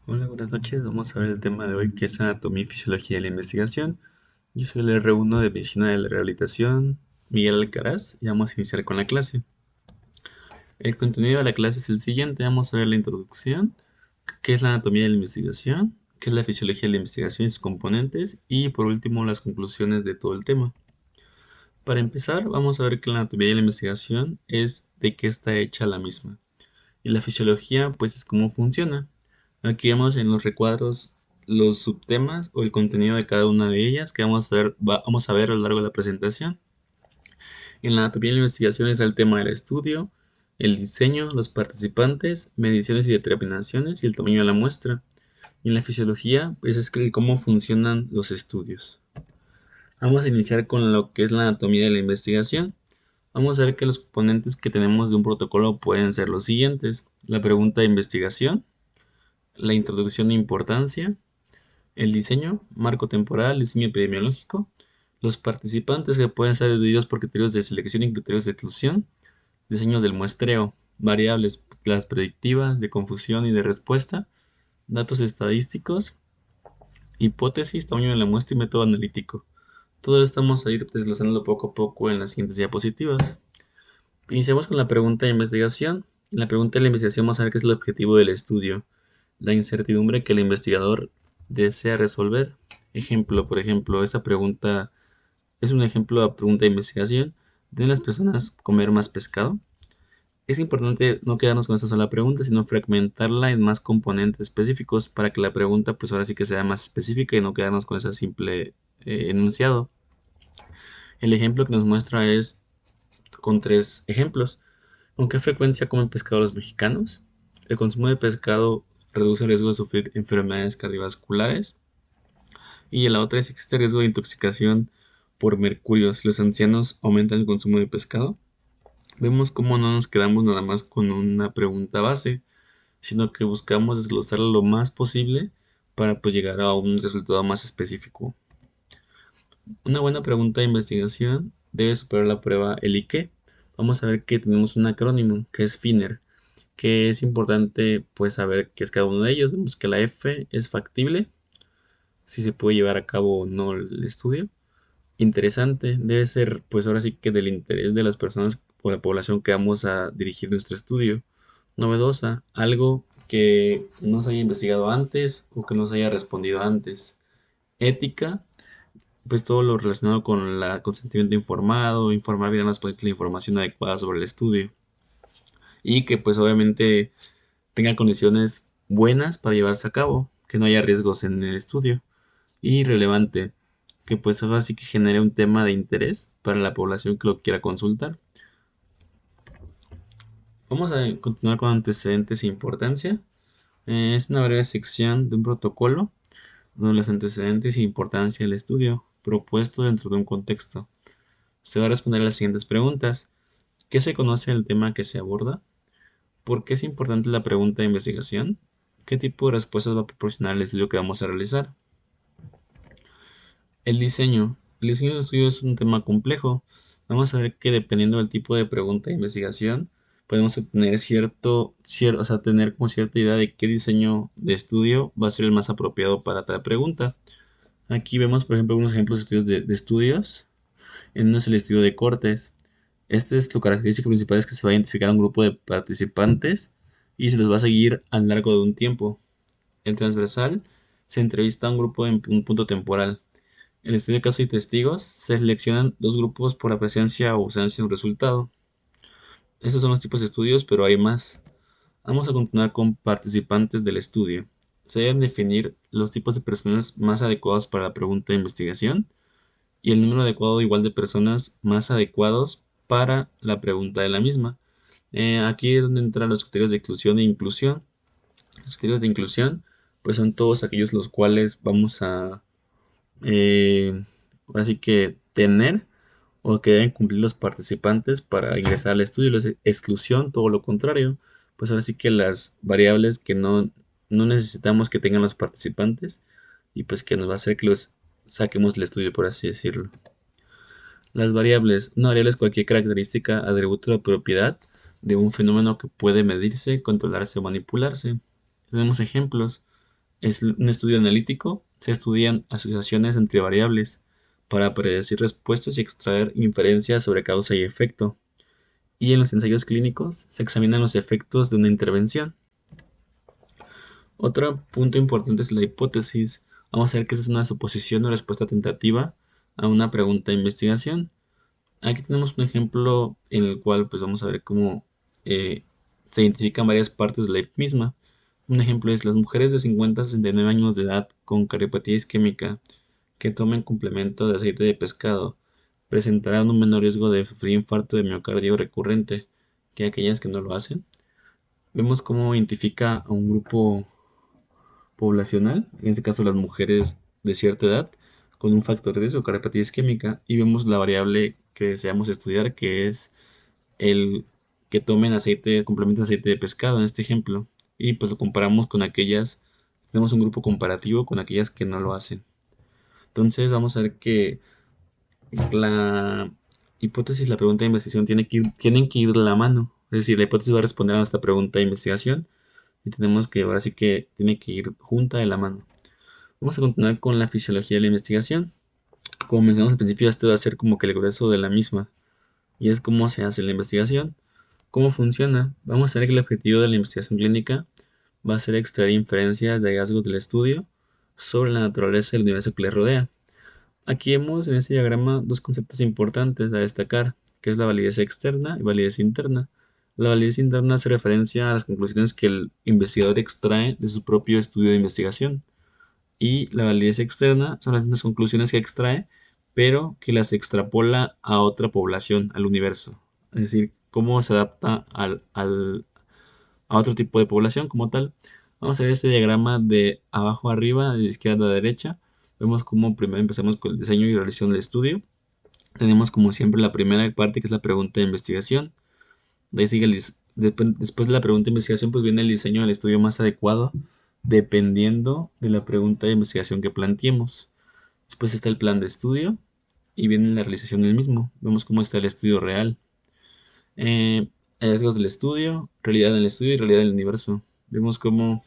Hola, buenas noches. Vamos a ver el tema de hoy que es anatomía y fisiología de la investigación. Yo soy el R1 de Medicina de la Rehabilitación, Miguel Alcaraz, y vamos a iniciar con la clase. El contenido de la clase es el siguiente. Vamos a ver la introducción, qué es la anatomía de la investigación, qué es la fisiología de la investigación y sus componentes, y por último las conclusiones de todo el tema. Para empezar, vamos a ver que la anatomía de la investigación es de qué está hecha la misma. Y la fisiología, pues es cómo funciona. Aquí vemos en los recuadros los subtemas o el contenido de cada una de ellas que vamos a ver a lo largo de la presentación. En la anatomía de la investigación está el tema del estudio, el diseño, los participantes, mediciones y determinaciones y el tamaño de la muestra. Y en la fisiología, pues es cómo funcionan los estudios. Vamos a iniciar con lo que es la anatomía de la investigación. Vamos a ver que los componentes que tenemos de un protocolo pueden ser los siguientes: la pregunta de investigación, la introducción de importancia, el diseño, marco temporal, diseño epidemiológico, los participantes que pueden ser divididos por criterios de selección y criterios de exclusión, diseños del muestreo, variables, las predictivas, de confusión y de respuesta, datos estadísticos, hipótesis, tamaño de la muestra y método analítico. Todo esto vamos a ir desglosando poco a poco en las siguientes diapositivas. Iniciamos con la pregunta de investigación. En la pregunta de la investigación vamos a ver qué es el objetivo del estudio, la incertidumbre que el investigador desea resolver. Ejemplo, por ejemplo, esta pregunta es un ejemplo de pregunta de investigación. ¿Deben las personas comer más pescado? Es importante no quedarnos con esta sola pregunta, sino fragmentarla en más componentes específicos para que la pregunta pues ahora sí que sea más específica y no quedarnos con ese simple enunciado. El ejemplo que nos muestra es con tres ejemplos. ¿Con qué frecuencia comen pescado los mexicanos? El consumo de pescado reduce el riesgo de sufrir enfermedades cardiovasculares. Y la otra es: ¿existe riesgo de intoxicación por mercurio si los ancianos aumentan el consumo de pescado? Vemos cómo no nos quedamos nada más con una pregunta base, sino que buscamos desglosarla lo más posible para pues llegar a un resultado más específico. Una buena pregunta de investigación debe superar la prueba el ¿y qué? Vamos a ver que tenemos un acrónimo que es FINER, que es importante pues saber qué es cada uno de ellos. Vemos que la F es factible, si se puede llevar a cabo o no el estudio. Interesante, debe ser pues ahora sí que del interés de las personas o la población que vamos a dirigir nuestro estudio. Novedosa, algo que no se haya investigado antes o que no se haya respondido antes. Ética, pues todo lo relacionado con el consentimiento informado, informar bien a las la información adecuada sobre el estudio. Y que pues obviamente tenga condiciones buenas para llevarse a cabo, que no haya riesgos en el estudio. Y relevante, que pues ahora sí que genere un tema de interés para la población que lo quiera consultar. Vamos a continuar con antecedentes e importancia. Es una breve sección de un protocolo donde los antecedentes e importancia del estudio propuesto dentro de un contexto. Se va a responder a las siguientes preguntas: ¿qué se conoce del tema que se aborda? ¿Por qué es importante la pregunta de investigación? ¿Qué tipo de respuestas va a proporcionar el estudio que vamos a realizar? El diseño. El diseño de estudio es un tema complejo. Vamos a ver que dependiendo del tipo de pregunta de investigación, podemos obtener o sea, tener como cierta idea de qué diseño de estudio va a ser el más apropiado para tal pregunta. Aquí vemos, por ejemplo, algunos ejemplos de estudios de estudios. En uno es el estudio de cortes. Su característica principal es que se va a identificar un grupo de participantes y se los va a seguir a lo largo de un tiempo. El transversal se entrevista a un grupo en un punto temporal. En el estudio de casos y testigos se seleccionan dos grupos por la presencia o ausencia de un resultado. Estos son los tipos de estudios, pero hay más. Vamos a continuar con participantes del estudio. Se deben definir los tipos de personas más adecuados para la pregunta de investigación y el número adecuado igual de personas más adecuados para la pregunta de la misma. Aquí es donde entran los criterios de exclusión e inclusión. Los criterios de inclusión pues son todos aquellos los cuales vamos a ahora sí que tener o que deben cumplir los participantes para ingresar al estudio. La exclusión, todo lo contrario, pues ahora sí que las variables que no necesitamos que tengan los participantes y pues que nos va a hacer que los saquemos del estudio, por así decirlo. Las variables: una variable es cualquier característica, atributo o propiedad de un fenómeno que puede medirse, controlarse o manipularse. Tenemos ejemplos. Es un estudio analítico. Se estudian asociaciones entre variables para predecir respuestas y extraer inferencias sobre causa y efecto. Y en los ensayos clínicos se examinan los efectos de una intervención. Otro punto importante es la hipótesis. Vamos a ver que esa es una suposición o respuesta tentativa a una pregunta de investigación. Aquí tenemos un ejemplo en el cual pues vamos a ver cómo se identifican varias partes de la misma. Un ejemplo es las mujeres de 50 a 69 años de edad con cariopatía isquémica que tomen complemento de aceite de pescado presentarán un menor riesgo de sufrir infarto de miocardio recurrente que aquellas que no lo hacen. Vemos cómo identifica a un grupo poblacional, en este caso las mujeres de cierta edad, con un factor de riesgo, cariopatía isquémica, y vemos la variable que deseamos estudiar, que es el que tomen aceite, complemento de aceite de pescado en este ejemplo, y pues lo comparamos con aquellas, tenemos un grupo comparativo con aquellas que no lo hacen. Entonces vamos a ver que la hipótesis y la pregunta de investigación tienen que ir de la mano. Es decir, la hipótesis va a responder a esta pregunta de investigación y tenemos que, ahora sí que tiene que ir junta de la mano. Vamos a continuar con la fisiología de la investigación. Como mencionamos al principio, esto va a ser como que el grueso de la misma. Y es cómo se hace la investigación. ¿Cómo funciona? Vamos a ver que el objetivo de la investigación clínica va a ser extraer inferencias de hallazgos del estudio sobre la naturaleza del universo que le rodea. Aquí vemos en este diagrama dos conceptos importantes a destacar, que es la validez externa y validez interna. La validez interna hace referencia a las conclusiones que el investigador extrae de su propio estudio de investigación. Y la validez externa son las mismas conclusiones que extrae, pero que las extrapola a otra población, al universo. Es decir, cómo se adapta a otro tipo de población como tal. Vamos a ver este diagrama de abajo a arriba, de izquierda a derecha. Vemos cómo primero empezamos con el diseño y realización del estudio. Tenemos como siempre la primera parte que es la pregunta de investigación. De ahí sigue después de la pregunta de investigación pues viene el diseño del estudio más adecuado dependiendo de la pregunta de investigación que planteemos. Después está el plan de estudio y viene la realización del mismo. Vemos cómo está el estudio real. Hallazgos del estudio, realidad del estudio y realidad del universo. Vemos cómo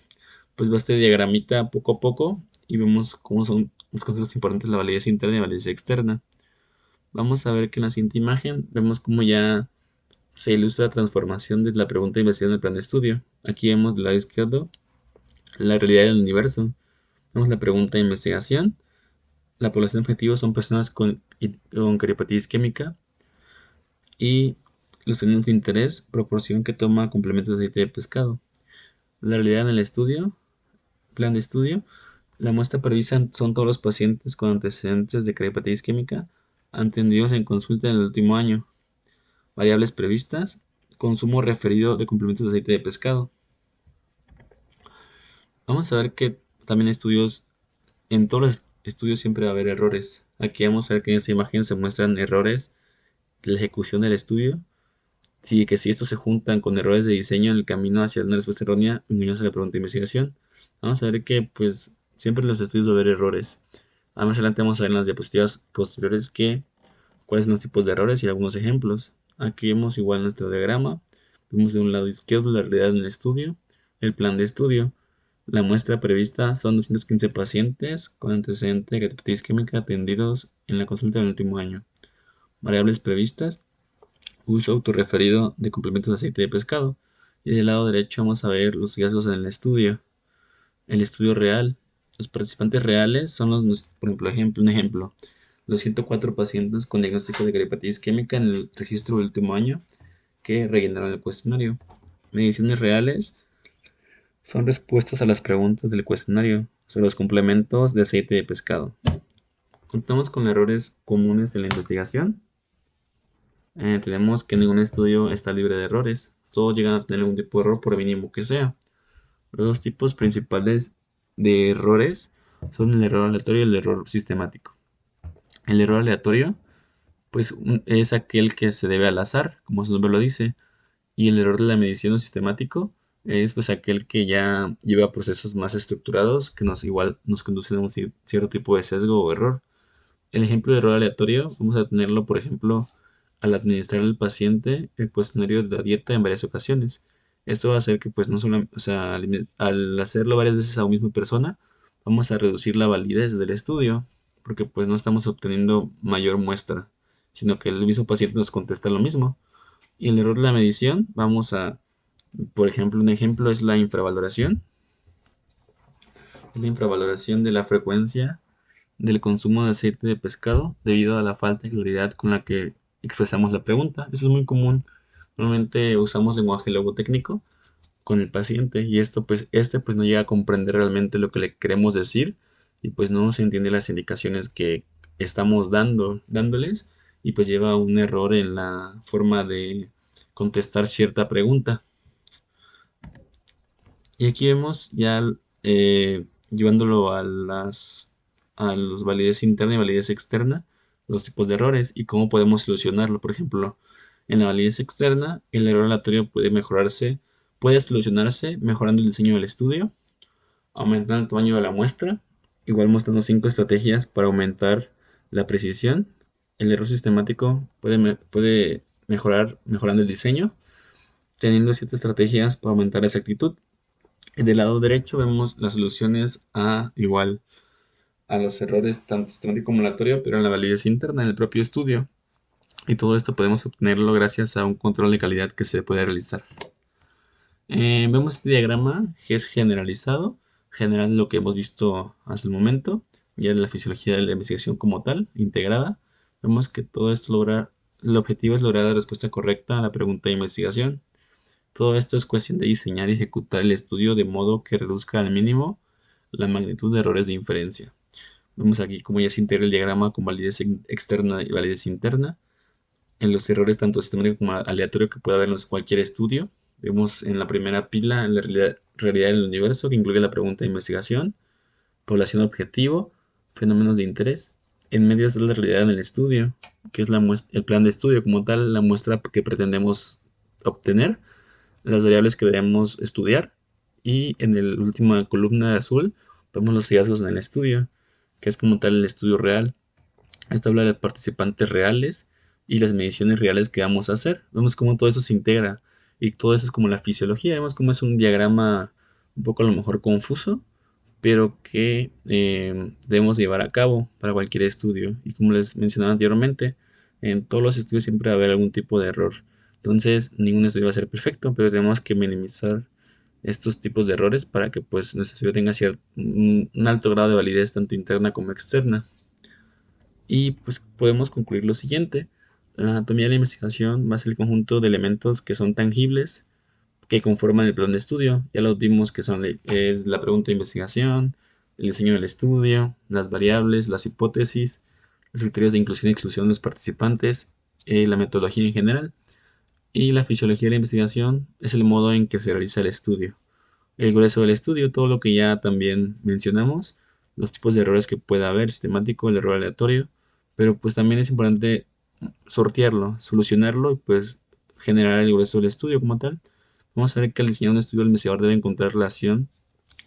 pues va este diagramita poco a poco y vemos cómo son los conceptos importantes, la validez interna y la validez externa. Vamos a ver que en la siguiente imagen vemos cómo ya se ilustra la transformación de la pregunta de investigación del plan de estudio. Aquí vemos del lado izquierdo la realidad del universo. Vemos la pregunta de investigación. La población objetivo son personas con cariopatía isquémica y los fenómenos de interés, proporción que toma complementos de aceite de pescado. La realidad en el estudio, plan de estudio. La muestra prevista son todos los pacientes con antecedentes de cariopatía isquémica atendidos en consulta en el último año. Variables previstas, consumo referido de complementos de aceite de pescado. Vamos a ver que también en todos los estudios siempre va a haber errores. Aquí vamos a ver que en esta imagen se muestran errores de la ejecución del estudio. Si estos se juntan con errores de diseño en el camino hacia una respuesta errónea, engañosa a la pregunta de investigación, vamos a ver que pues siempre en los estudios va a haber errores. Más adelante vamos a ver en las diapositivas posteriores cuáles son los tipos de errores y algunos ejemplos. Aquí vemos igual nuestro diagrama. Vemos de un lado izquierdo la realidad en el estudio, el plan de estudio. La muestra prevista son 215 pacientes con antecedente de cariopatía isquémica atendidos en la consulta del último año. Variables previstas, uso autorreferido de complementos de aceite de pescado. Y del lado derecho vamos a ver los hallazgos en el estudio. El estudio real. Los participantes reales son por ejemplo, un ejemplo, los 104 pacientes con diagnóstico de cariopatía isquémica en el registro del último año que rellenaron el cuestionario. Mediciones reales son respuestas a las preguntas del cuestionario sobre los complementos de aceite de pescado. Contamos con errores comunes en la investigación. Tenemos que ningún estudio está libre de errores. Todos llegan a tener algún tipo de error, por mínimo que sea. Los dos tipos principales de errores son el error aleatorio y el error sistemático. El error aleatorio pues es aquel que se debe al azar, como su nombre lo dice, y el error de la medición o sistemático es pues aquel que ya lleva procesos más estructurados que igual nos conducen a un cierto tipo de sesgo o error. El ejemplo de error aleatorio vamos a tenerlo, por ejemplo, al administrar al paciente el cuestionario de la dieta en varias ocasiones. Esto va a hacer que, pues, no solo, o sea, al hacerlo varias veces a una misma persona, vamos a reducir la validez del estudio, porque pues no estamos obteniendo mayor muestra, sino que el mismo paciente nos contesta lo mismo. Y el error de la medición, por ejemplo, un ejemplo es la infravaloración. La infravaloración de la frecuencia del consumo de aceite de pescado debido a la falta de claridad con la que expresamos la pregunta. Eso es muy común. Normalmente usamos lenguaje logotécnico con el paciente y esto pues pues no llega a comprender realmente lo que le queremos decir y pues no se entiende las indicaciones que estamos dándoles y pues lleva a un error en la forma de contestar cierta pregunta. Y aquí vemos ya llevándolo a los validez interna y validez externa, los tipos de errores y cómo podemos solucionarlo. Por ejemplo, en la validez externa, el error aleatorio puede solucionarse mejorando el diseño del estudio, aumentando el tamaño de la muestra, igual mostrando 5 estrategias para aumentar la precisión. El error sistemático puede mejorar mejorando el diseño, teniendo 7 estrategias para aumentar la exactitud. Del lado derecho vemos las soluciones a los errores tanto sistemático como aleatorio, pero en la validez interna en el propio estudio. Y todo esto podemos obtenerlo gracias a un control de calidad que se puede realizar. Vemos este diagrama que es generalizado, general lo que hemos visto hasta el momento, ya de la fisiología de la investigación como tal, integrada. Vemos que todo esto el objetivo es lograr la respuesta correcta a la pregunta de investigación. Todo esto es cuestión de diseñar y ejecutar el estudio de modo que reduzca al mínimo la magnitud de errores de inferencia. Vemos aquí cómo ya se integra el diagrama con validez externa y validez interna. En los errores tanto sistemático como aleatorio que puede haber en cualquier estudio. Vemos en la primera pila en la realidad del universo, que incluye la pregunta de investigación, población objetivo, fenómenos de interés. En medio está la realidad en el estudio, que es el plan de estudio como tal, la muestra que pretendemos obtener, las variables que debemos estudiar. Y en la última columna azul vemos los hallazgos en el estudio, que es como tal el estudio real. Esta habla de participantes reales y las mediciones reales que vamos a hacer. Vemos cómo todo eso se integra y todo eso es como la fisiología. Vemos cómo es un diagrama un poco a lo mejor confuso, pero que debemos llevar a cabo para cualquier estudio. Y como les mencionaba anteriormente, en todos los estudios siempre va a haber algún tipo de error. Entonces, ningún estudio va a ser perfecto, pero tenemos que minimizar estos tipos de errores para que pues nuestro estudio tenga un alto grado de validez tanto interna como externa. Y pues podemos concluir lo siguiente. La anatomía de la investigación va a ser el conjunto de elementos que son tangibles que conforman el plan de estudio. Ya los vimos que es la pregunta de investigación, el diseño del estudio, las variables, las hipótesis, los criterios de inclusión y exclusión de los participantes, la metodología en general. Y la fisiología de la investigación es el modo en que se realiza el estudio. El grueso del estudio, todo lo que ya también mencionamos, los tipos de errores que pueda haber, sistemático, el error aleatorio, pero pues también es importante sortearlo, solucionarlo y pues generar el grueso del estudio como tal. Vamos a ver que al diseñar un estudio el investigador debe encontrar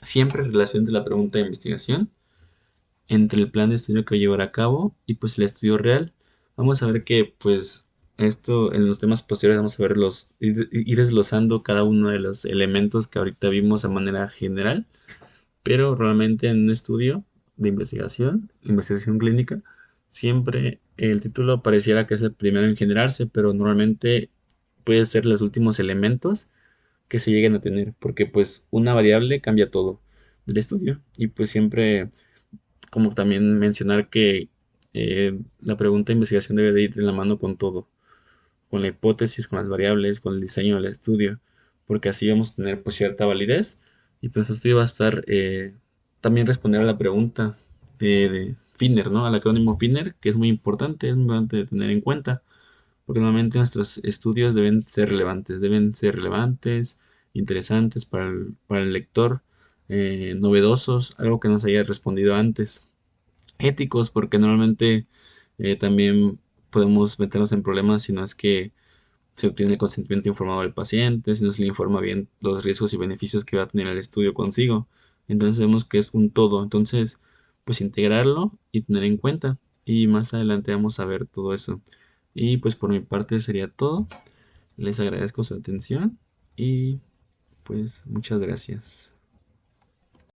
siempre relación entre la pregunta de investigación, entre el plan de estudio que va a llevar a cabo y pues el estudio real. Vamos a ver que pues esto en los temas posteriores vamos a ver ir desglosando cada uno de los elementos que ahorita vimos a manera general, pero realmente en un estudio de investigación clínica, siempre el título pareciera que es el primero en generarse, pero normalmente puede ser los últimos elementos que se lleguen a tener, porque pues una variable cambia todo del estudio y pues siempre como también mencionar que la pregunta de investigación debe de ir de la mano con todo, con la hipótesis, con las variables, con el diseño del estudio, porque así vamos a tener pues cierta validez y pues el estudio va a estar también responder a la pregunta de Finner, ¿no? Al acrónimo Finner, que es muy importante, de tener en cuenta, porque normalmente nuestros estudios deben ser relevantes, interesantes para el lector, novedosos, algo que nos haya respondido antes, éticos, porque normalmente también podemos meternos en problemas si no es que se obtiene el consentimiento informado del paciente, si no se le informa bien los riesgos y beneficios que va a tener el estudio consigo. Entonces vemos que es un todo. Entonces, pues integrarlo y tener en cuenta. Y más adelante vamos a ver todo eso. Y pues por mi parte sería todo. Les agradezco su atención y pues muchas gracias.